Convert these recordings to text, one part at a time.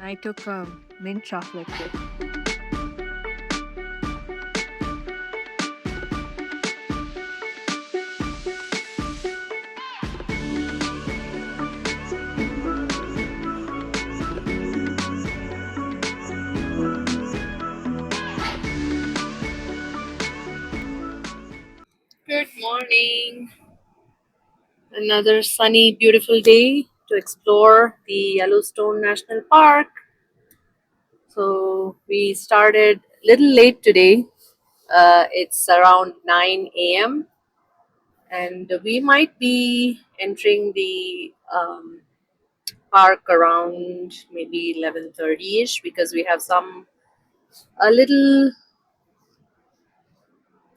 I took a mint chocolate chip. Good morning. Another sunny, beautiful day to explore the Yellowstone National Park. So we started a little late today. It's around 9 a.m. and we might be entering the park around maybe 11:30ish because we have a little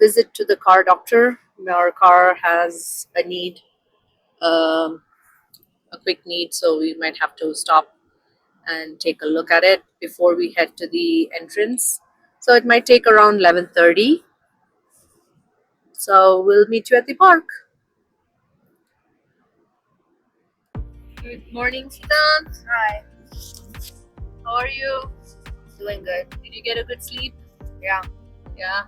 visit to the car doctor. Our car has um, a quick need, so we might have to stop and take a look at it before we head to the entrance. So it might take around 11:30. So we'll meet you at the park. Good morning, Siddhant. Hi, How are you? doing good. Did you get a good sleep? Yeah, Yeah.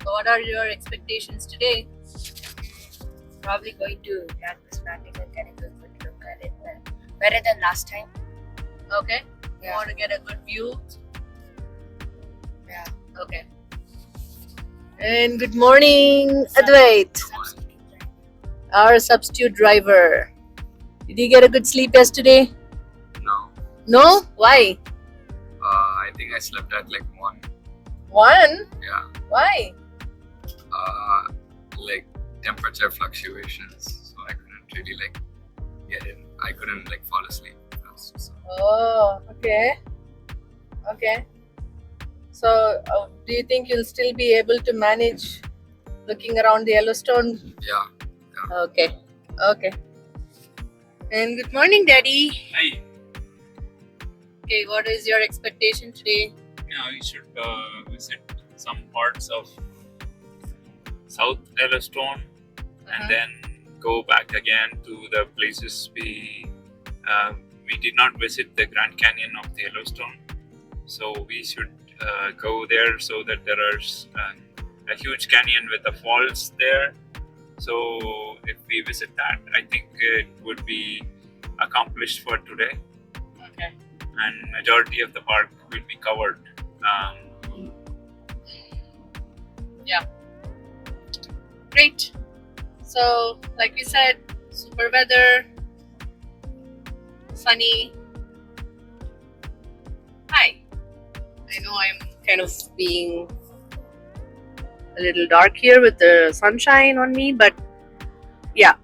So what are your expectations today? probably going to Grand Prismatic and getting a good look at it. Better than last time. Okay. You Yeah. want to get a good view? Yeah. Okay. And good morning, Advait, our substitute driver. Did you get a good sleep yesterday? No, No? Why? I think I slept at like 1. One? Yeah, Why? like temperature fluctuations, so I couldn't really like get in. I couldn't like fall asleep fast. So. Oh, okay. Okay. So, do you think you'll still be able to manage looking around the Yellowstone? Yeah, Okay. Okay. And good morning, Daddy. Hi. Okay, what is your expectation today? Yeah, we should visit some parts of South Yellowstone and then go back again to the places we did not visit the Grand Canyon of the Yellowstone. So we should go there so that there is a huge canyon with the falls there. So if we visit that, I think it would be accomplished for today. Okay. And majority of the park will be covered. Great. So, like we said, super weather, sunny. Hi. I know I'm kind of being a little dark here with the sunshine on me, but yeah,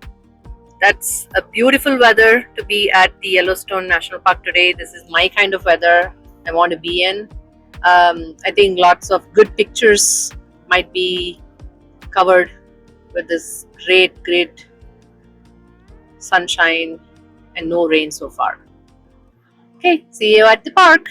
that's a beautiful weather to be at the Yellowstone National Park today. This is my kind of weather I want to be in. I think lots of good pictures might be covered with this great sunshine and no rain so far. Okay, see you at the park.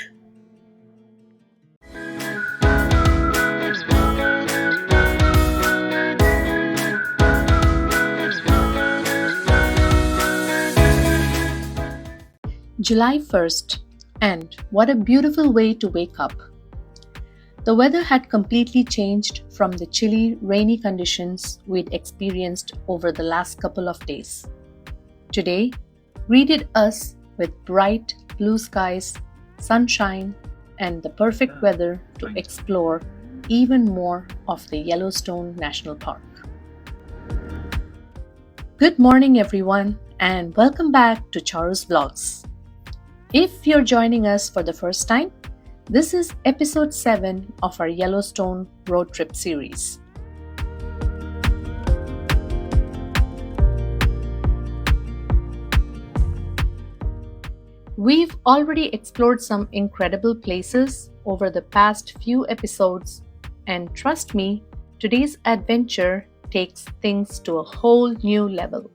July 1st, and what a beautiful way to wake up. The weather had completely changed from the chilly, rainy conditions we'd experienced over the last couple of days. Today greeted us with bright blue skies, sunshine, and the perfect weather to explore even more of the Yellowstone National Park. Good morning, everyone, and welcome back to Charu's Vlogs. If you're joining us for the first time, this is episode 7 of our Yellowstone road trip series. We've already explored some incredible places over the past few episodes, and trust me, today's adventure takes things to a whole new level.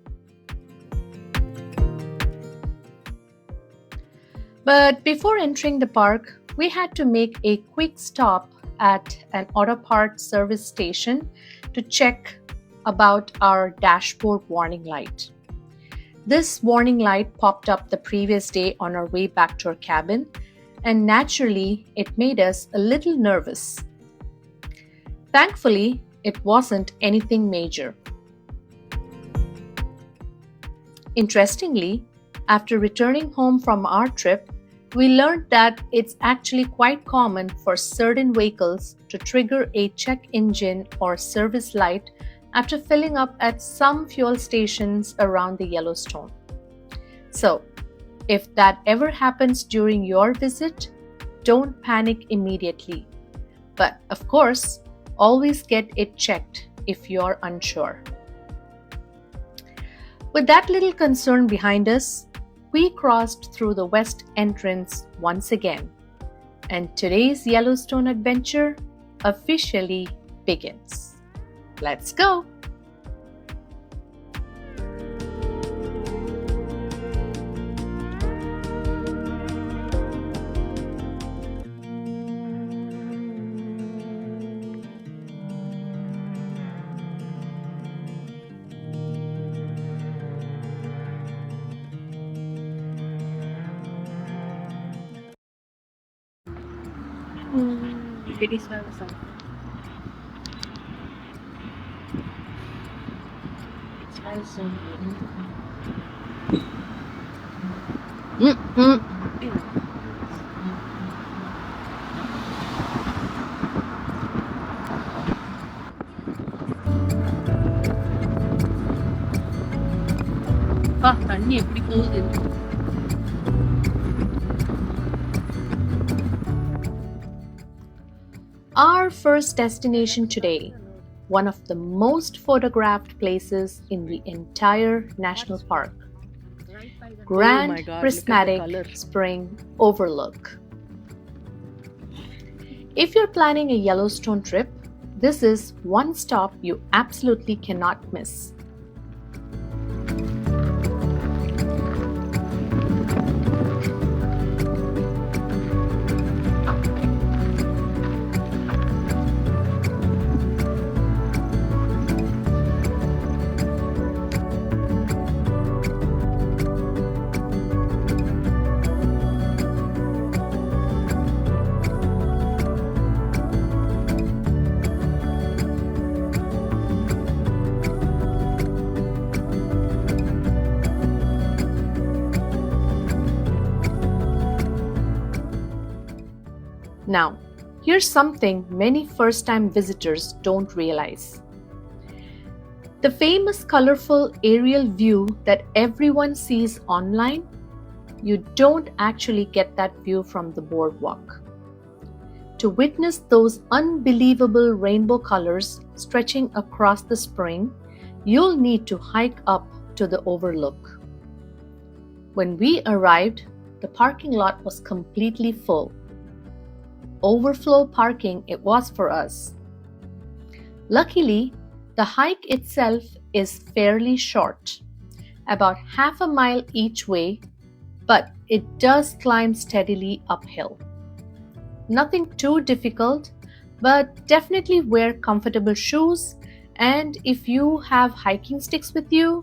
But before entering the park, we had to make a quick stop at an auto parts service station to check about our dashboard warning light. This warning light popped up the previous day on our way back to our cabin, and naturally, it made us a little nervous. Thankfully, it wasn't anything major. Interestingly, after returning home from our trip, we learned that it's actually quite common for certain vehicles to trigger a check engine or service light after filling up at some fuel stations around the Yellowstone. So, if that ever happens during your visit, don't panic immediately. But of course, always get it checked if you're unsure. With that little concern behind us, we crossed through the west entrance once again, and today's Yellowstone adventure officially begins. Let's go! It smells something. It smells so good. தண்ணி எப்படி போகுது. Our first destination today, one of the most photographed places in the entire national park, Grand my God, Prismatic look at the color. Spring Overlook. If you're planning a Yellowstone trip, this is one stop you absolutely cannot miss. Now, here's something many first-time visitors don't realize. The famous colorful aerial view that everyone sees online, you don't actually get that view from the boardwalk. To witness those unbelievable rainbow colors stretching across the spring, you'll need to hike up to the overlook. When we arrived, the parking lot was completely full. Overflow parking it was for us. Luckily, the hike itself is fairly short, about half a mile each way, but it does climb steadily uphill. Nothing too difficult, but definitely wear comfortable shoes, and if you have hiking sticks with you,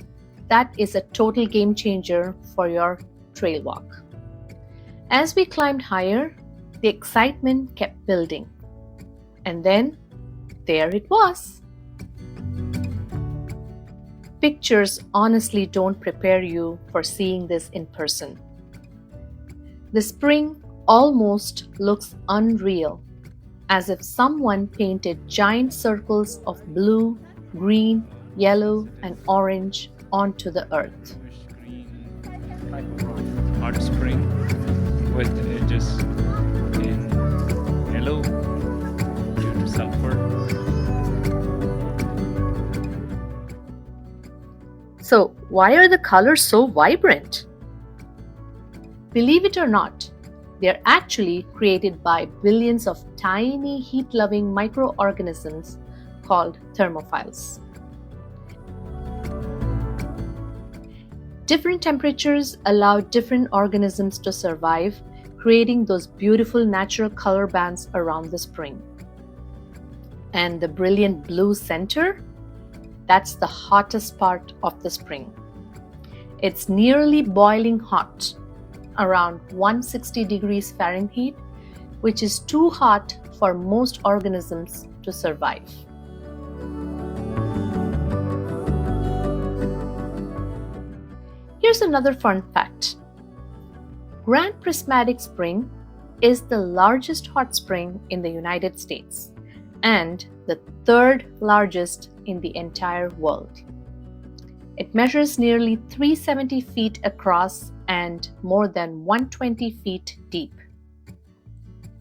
that is a total game changer for your trail walk. As we climbed higher, the excitement kept building. And then, there it was. Pictures honestly don't prepare you for seeing this in person. The spring almost looks unreal, as if someone painted giant circles of blue, green, yellow, and orange onto the earth. Hot spring with edges in yellow due to sulfur. So, why are the colors so vibrant? Believe it or not, they are actually created by billions of tiny heat-loving microorganisms called thermophiles. Different temperatures allow different organisms to survive, creating those beautiful natural color bands around the spring. And the brilliant blue center, that's the hottest part of the spring. It's nearly boiling hot, around 160 degrees Fahrenheit, which is too hot for most organisms to survive. Here's another fun fact. Grand Prismatic Spring is the largest hot spring in the United States and the third largest in the entire world. It measures nearly 370 feet across and more than 120 feet deep.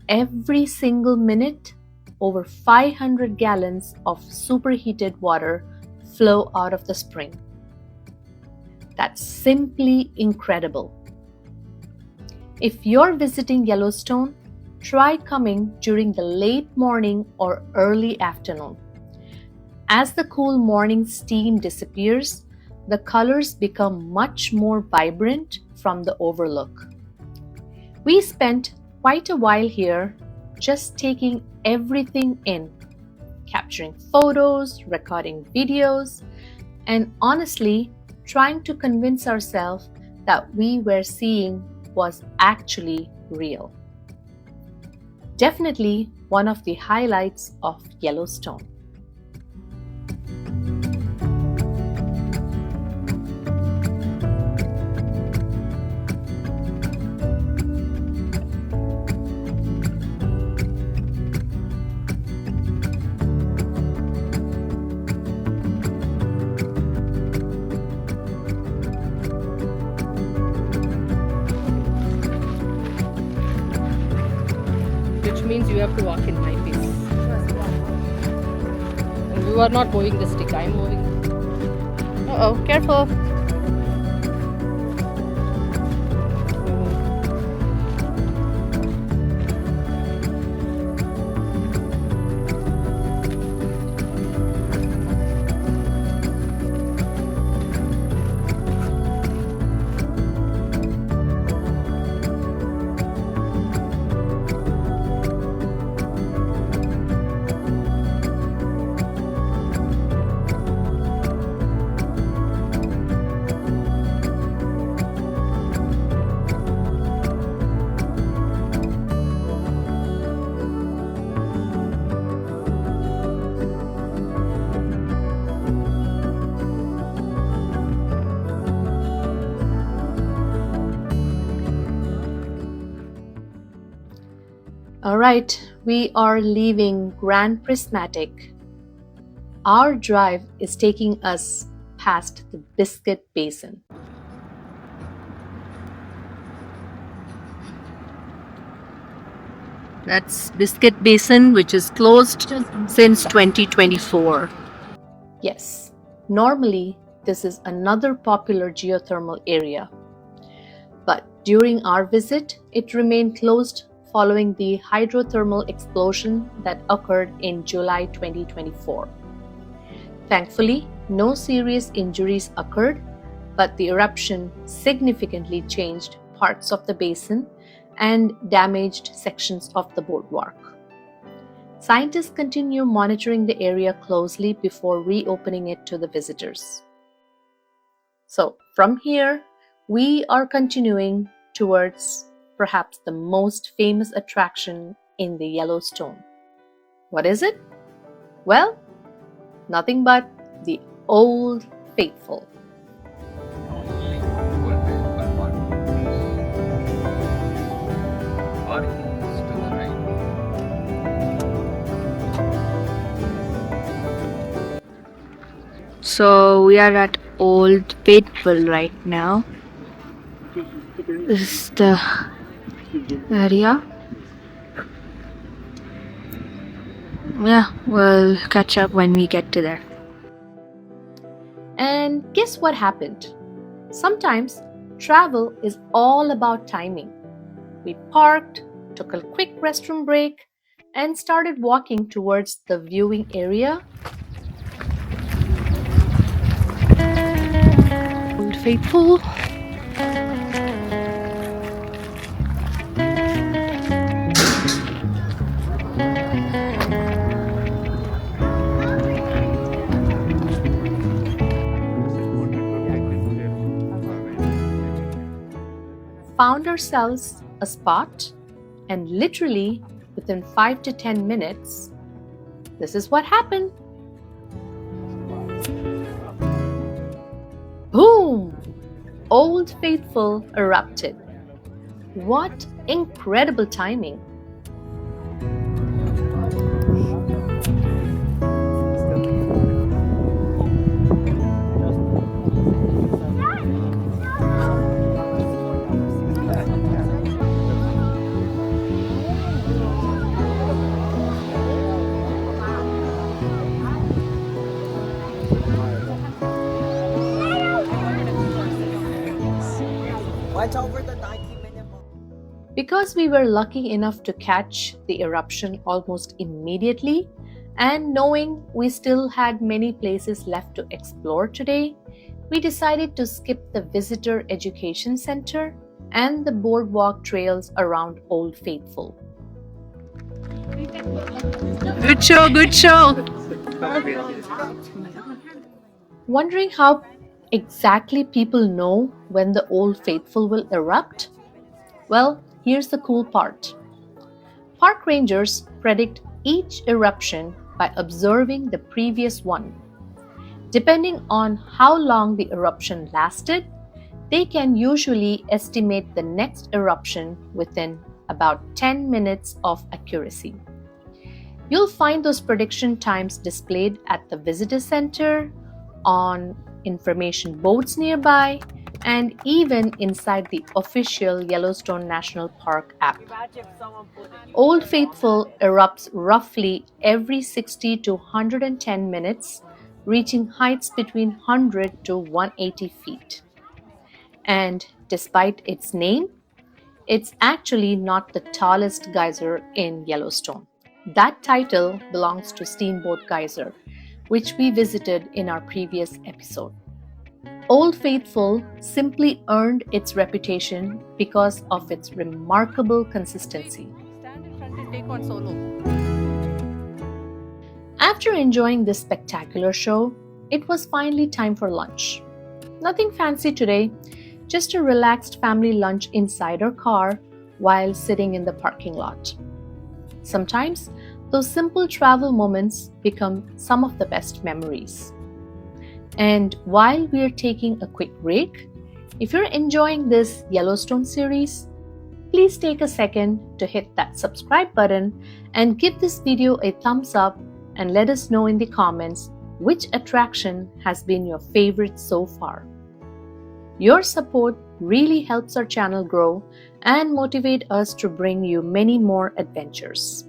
Every single minute, over 500 gallons of superheated water flow out of the spring. That's simply incredible. If you're visiting Yellowstone, try coming during the late morning or early afternoon. As the cool morning steam disappears, the colors become much more vibrant from the overlook. We spent quite a while here just taking everything in, capturing photos, recording videos, and honestly trying to convince ourselves that we were seeing was actually real. Definitely one of the highlights of Yellowstone. Which means you have to walk in my pace. And you are not moving the stick, I am moving. Uh-oh, careful. Alright, we are leaving Grand Prismatic. Our drive is taking us past the Biscuit Basin. That's Biscuit Basin, which is closed since 2024. Yes, normally this is another popular geothermal area. But during our visit, it remained closed following the hydrothermal explosion that occurred in July 2024. Thankfully, no serious injuries occurred, but the eruption significantly changed parts of the basin and damaged sections of the boardwalk. Scientists continue monitoring the area closely before reopening it to the visitors. So, from here, we are continuing towards perhaps the most famous attraction in the Yellowstone. What is it? Well, nothing but the Old Faithful. So we are at Old Faithful right now. This is the area. Yeah, we'll catch up when we get to there. And guess what happened? Sometimes travel is all about timing. We parked, took a quick restroom break, and started walking towards the viewing area. Old Faithful. found ourselves a spot, and literally within 5 to 10 minutes, this is what happened. Boom! Old Faithful erupted. What incredible timing! Because we were lucky enough to catch the eruption almost immediately, and knowing we still had many places left to explore today, we decided to skip the Visitor Education Center and the boardwalk trails around Old Faithful. Good show, good show. Wondering how exactly people know when the Old Faithful will erupt? Well, here's the cool part. Park rangers predict each eruption by observing the previous one. Depending on how long the eruption lasted, they can usually estimate the next eruption within about 10 minutes of accuracy. You'll find those prediction times displayed at the visitor center, on information boards nearby, and even inside the official Yellowstone National Park app. Old Faithful erupts roughly every 60 to 110 minutes, reaching heights between 100 to 180 feet. And despite its name, it's actually not the tallest geyser in Yellowstone. That title belongs to Steamboat Geyser, which we visited in our previous episode. Old Faithful simply earned its reputation because of its remarkable consistency. Stand in front and take one solo. After enjoying this spectacular show, it was finally time for lunch. Nothing fancy today, just a relaxed family lunch inside our car while sitting in the parking lot. Sometimes, those simple travel moments become some of the best memories. And while we're taking a quick break, if you're enjoying this Yellowstone series, please take a second to hit that subscribe button and give this video a thumbs up and let us know in the comments which attraction has been your favorite so far. Your support really helps our channel grow and motivate us to bring you many more adventures.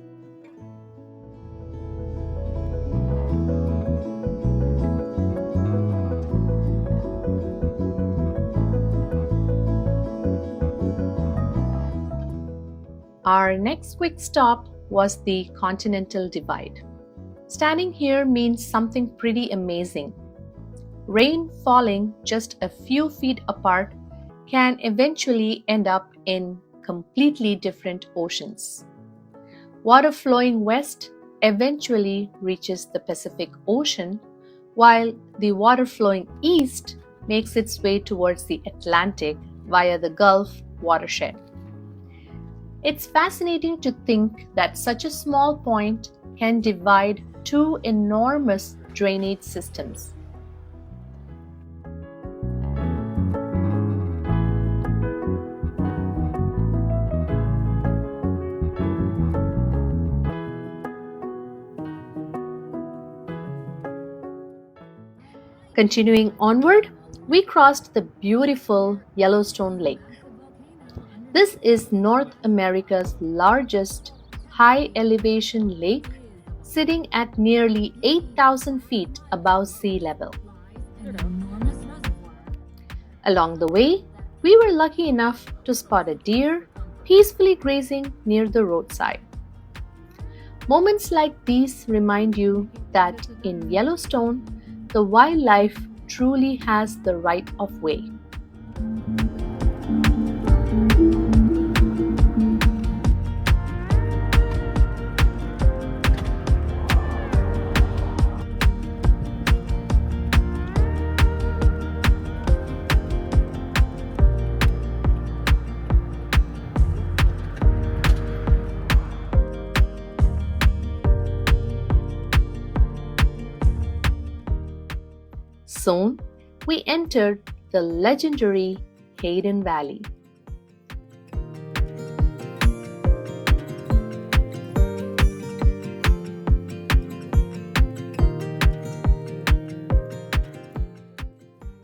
Our next quick stop was the Continental Divide. Standing here means something pretty amazing. Rain falling just a few feet apart can eventually end up in completely different oceans. Water flowing west eventually reaches the Pacific Ocean, while the water flowing east makes its way towards the Atlantic via the Gulf watershed. It's fascinating to think that such a small point can divide two enormous drainage systems. Continuing onward, we crossed the beautiful Yellowstone Lake. This is North America's largest high-elevation lake, sitting at nearly 8,000 feet above sea level. Along the way, we were lucky enough to spot a deer peacefully grazing near the roadside. Moments like these remind you that in Yellowstone, the wildlife truly has the right of way. Soon, we entered the legendary Hayden Valley.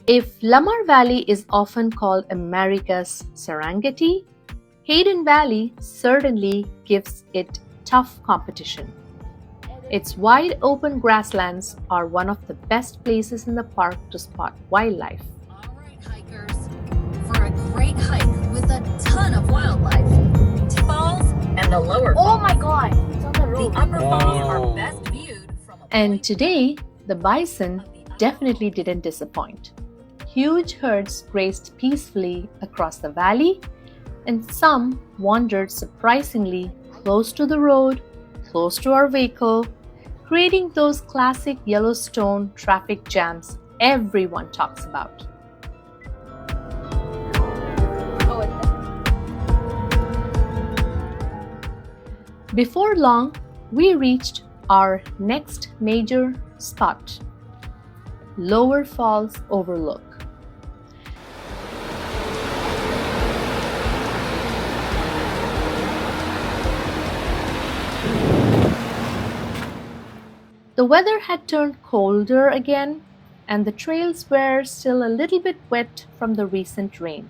If Lamar Valley is often called America's Serengeti, Hayden Valley certainly gives it tough competition. Its wide open grasslands are one of the best places in the park to spot wildlife. All right, hikers, for a great hike with a ton of wildlife, falls and the lower falls. Oh my god! It's on the The road. upper falls are best viewed from a And point today, the bison definitely didn't disappoint. Huge herds grazed peacefully across the valley, and some wandered surprisingly close to the road, close to our vehicle, creating those classic Yellowstone traffic jams everyone talks about. Oh, it's Before long, we reached our next major spot, Lower Falls Overlook. The weather had turned colder again, and the trails were still a little bit wet from the recent rain.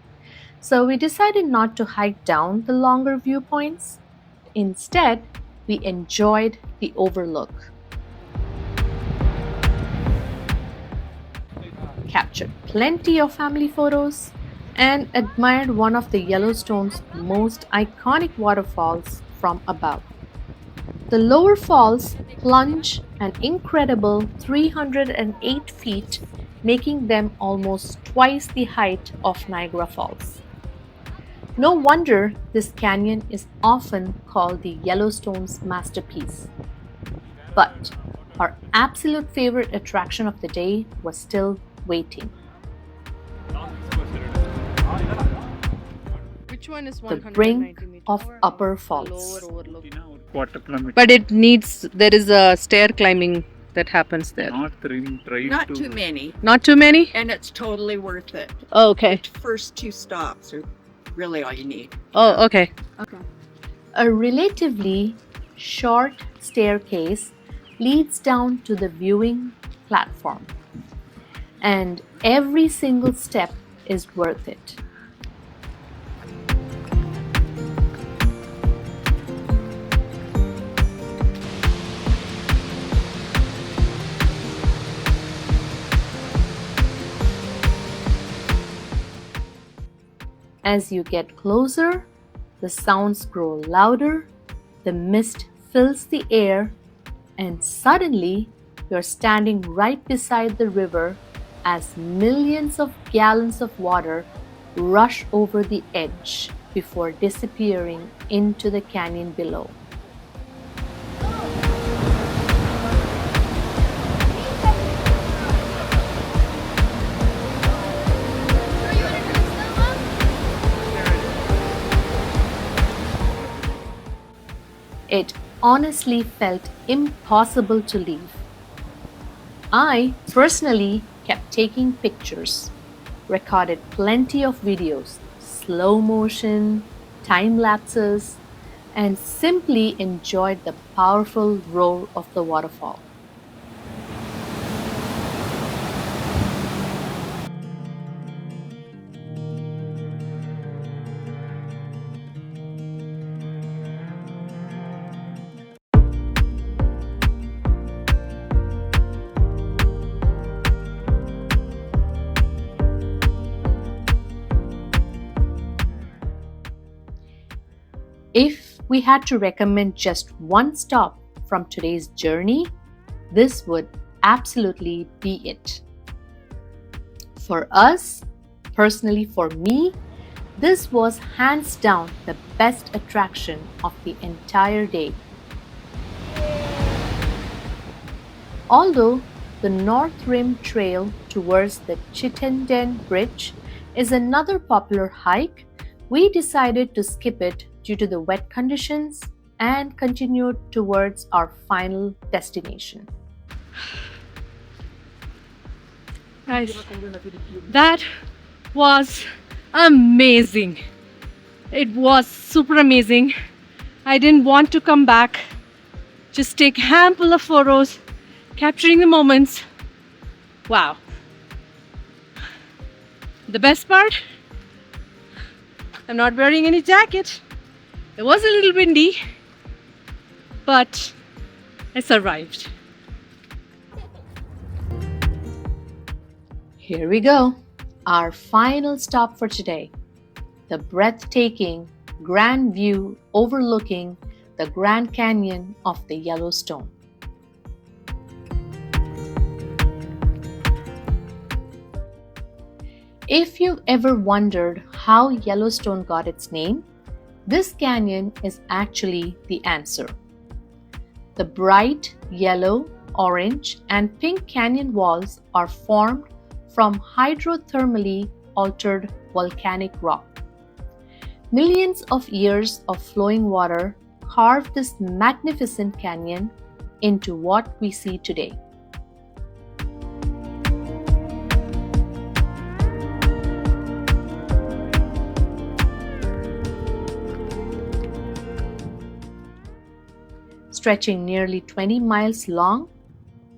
So we decided not to hike down the longer viewpoints. Instead, we enjoyed the overlook. Captured plenty of family photos and admired one of the Yellowstone's most iconic waterfalls from above. The lower falls plunge an incredible 308 feet, making them almost twice the height of Niagara Falls. No wonder this canyon is often called the Yellowstone's masterpiece. But our absolute favorite attraction of the day was still waiting. Which one is The brink of Upper Falls. Quarter kilometer. But there is a stair climbing that happens there. Not try Not to. too many, Not too many? and it's totally worth it. Oh, okay. First two stops are really all you need. Oh, okay. A relatively short staircase leads down to the viewing platform, and every single step is worth it. As you get closer, the sounds grow louder, the mist fills the air, and suddenly you're standing right beside the river as millions of gallons of water rush over the edge before disappearing into the canyon below. It honestly felt impossible to leave. I personally kept taking pictures, recorded plenty of videos, slow motion, time lapses, and simply enjoyed the powerful roar of the waterfall. If we had to recommend just one stop from today's journey, this would absolutely be it. For us, personally for me, this was hands down the best attraction of the entire day. Although the North Rim Trail towards the Chittenden Bridge is another popular hike, we decided to skip it due to the wet conditions and continued towards our final destination. Guys, that was amazing. It was super amazing. I didn't want to come back. Just take handful of photos, capturing the moments. Wow. The best part, I'm not wearing any jacket. It was a little windy, but I survived. Here we go. Our final stop for today. The breathtaking grand view overlooking the Grand Canyon of the Yellowstone. If you've ever wondered how Yellowstone got its name, this canyon is actually the answer. The bright yellow, orange, and pink canyon walls are formed from hydrothermally altered volcanic rock. Millions of years of flowing water carved this magnificent canyon into what we see today. Stretching nearly 20 miles long,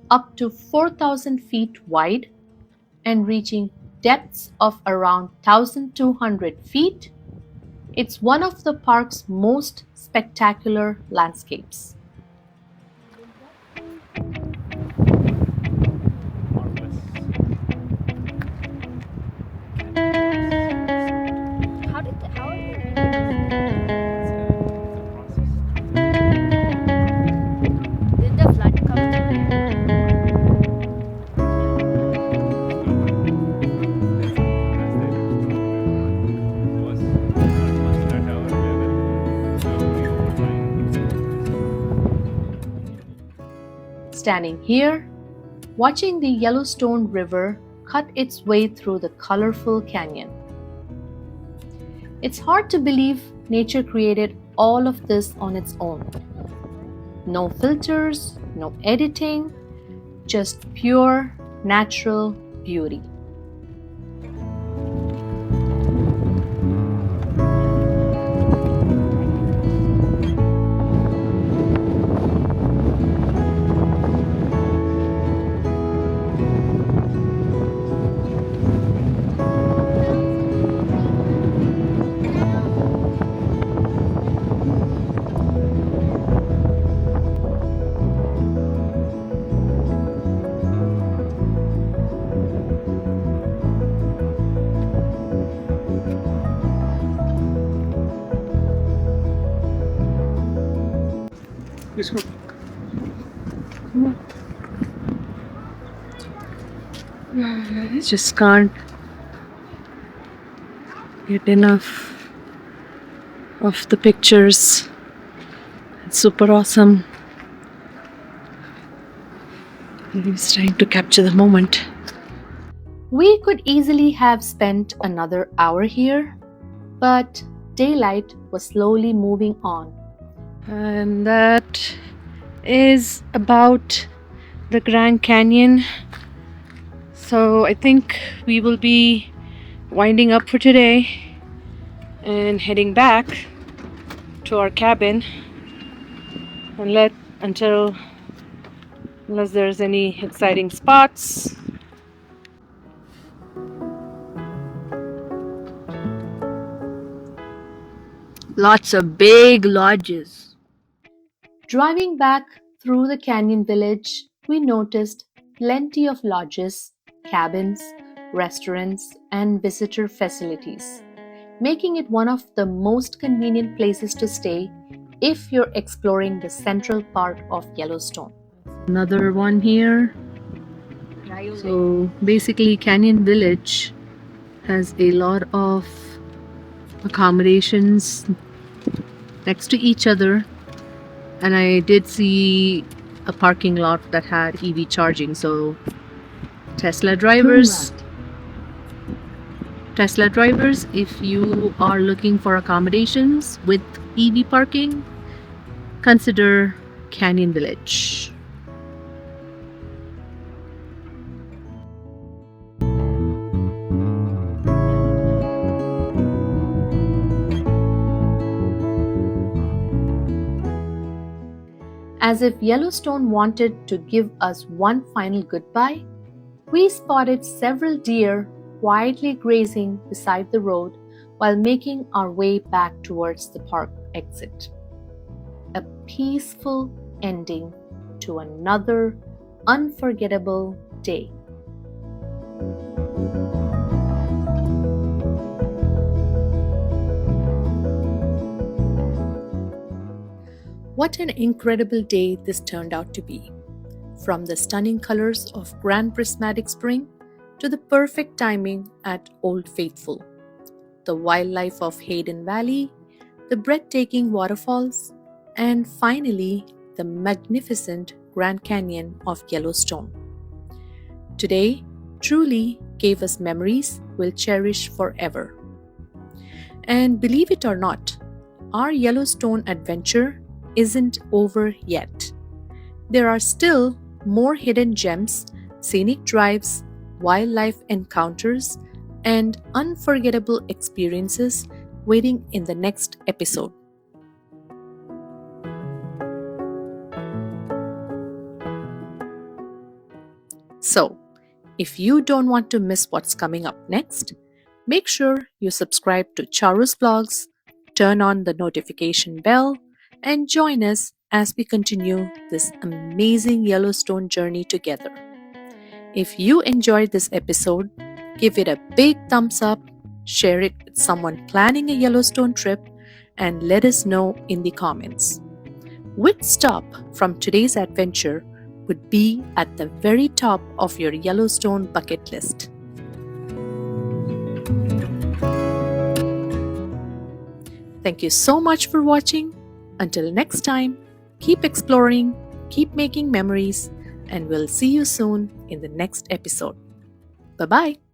up to 4,000 feet wide, and reaching depths of around 1,200 feet, it's one of the park's most spectacular landscapes. Did the flood come through? Standing here, watching the Yellowstone River cut its way through the colorful canyon. It's hard to believe nature created all of this on its own. No filters, no editing, just pure natural beauty. Let's go. I just can't get enough of the pictures. It's super awesome. He's trying to capture the moment. We could easily have spent another hour here, but daylight was slowly moving on. And that is about the Grand Canyon. So I think we will be winding up for today and heading back to our cabin unless there's any exciting spots. Lots of big lodges. Driving back through the canyon village, we noticed plenty of lodges, cabins, restaurants, and visitor facilities, making it one of the most convenient places to stay if you're exploring the central part of Yellowstone. Another one here. So basically, Canyon Village has a lot of accommodations next to each other, and I did see a parking lot that had EV charging. So Tesla drivers, if you are looking for accommodations with EV parking, consider Canyon Village. As if Yellowstone wanted to give us one final goodbye, we spotted several deer quietly grazing beside the road while making our way back towards the park exit. A peaceful ending to another unforgettable day. What an incredible day this turned out to be. From the stunning colors of Grand Prismatic Spring to the perfect timing at Old Faithful, the wildlife of Hayden Valley, the breathtaking waterfalls, and finally, the magnificent Grand Canyon of Yellowstone. Today truly gave us memories we'll cherish forever. And believe it or not, our Yellowstone adventure isn't over yet. There are still more hidden gems, scenic drives, wildlife encounters, and unforgettable experiences waiting in the next episode. So, if you don't want to miss what's coming up next, make sure you subscribe to Charu's Vlogs, turn on the notification bell, and join us as we continue this amazing Yellowstone journey together. If you enjoyed this episode, give it a big thumbs up, share it with someone planning a Yellowstone trip, and let us know in the comments. Which stop from today's adventure would be at the very top of your Yellowstone bucket list? Thank you so much for watching. Until next time, keep exploring, keep making memories, and we'll see you soon in the next episode. Bye-bye.